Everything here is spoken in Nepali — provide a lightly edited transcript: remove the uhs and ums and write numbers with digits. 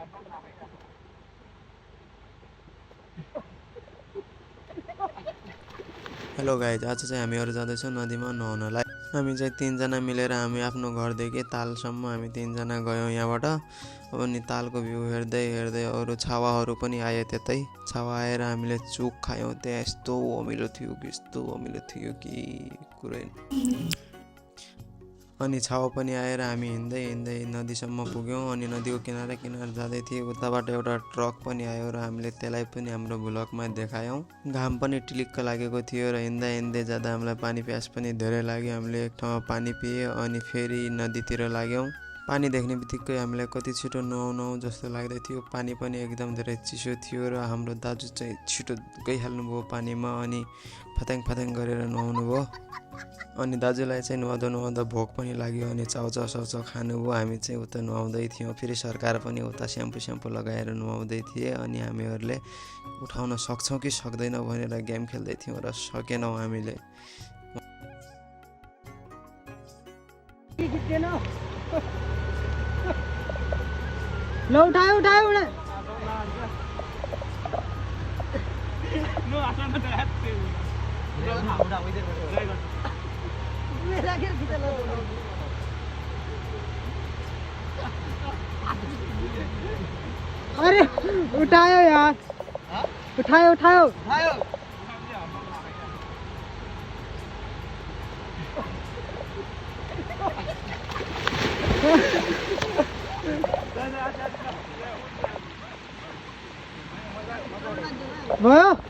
हेलो गाइज, आज चाहिँ हामीहरू जाँदैछौँ नदीमा नुहाउनलाई। हामी चाहिँ 3 जना मिलेर हामी आफ्नो घरदेखि तालसम्म हामी 3 जना गयौँ यहाँबाट। अनि तालको भ्यू हेर्दै हेर्दै अरू छावाहरू पनि आए। त्यतै छावा आएर हामीले चुक खायौँ। त्यहाँ यस्तो अमिलो थियो कि कुरै। अनि छावा पनि आएर हामी हिँड्दै हिँड्दै नदीसम्म पुग्यौँ। अनि नदीको किनारा जाँदै थियौँ। उताबाट एउटा ट्रक पनि आयो र हामीले त्यसलाई पनि हाम्रो भ्लगमा देखायौँ। घाम पनि टिलिक्क लागेको थियो र हिँड्दै हिँड्दै जाँदा हामीलाई पानी प्यास पनि धेरै लाग्यो। हामीले एक ठाउँमा पानी पियौँ अनि फेरि नदीतिर लाग्यौँ। पानी देख्ने बित्तिकै हामीलाई कति छिटो नुहाउँ जस्तो लाग्दै थियो। पानी पनि एकदम धेरै चिसो थियो र हाम्रो दाजु चाहिँ छिटो गइहाल्नुभयो पानीमा अनि फत्याङ गरेर नुहाउनु भयो। अनि दाजुलाई चाहिँ नुहाउँदा भोक पनि लाग्यो अनि चाउचाउ खानुभयो। हामी चाहिँ उता नुहाउँदै थियौँ। फेरि सरकार पनि उता स्याम्पू लगाएर नुहाउँदै थिए। अनि हामीहरूले उठाउन सक्छौँ कि सक्दैनौँ भनेर गेम खेल्दै थियौँ र सकेनौँ हामीले। अरे उठायो यार, उठायो भयो।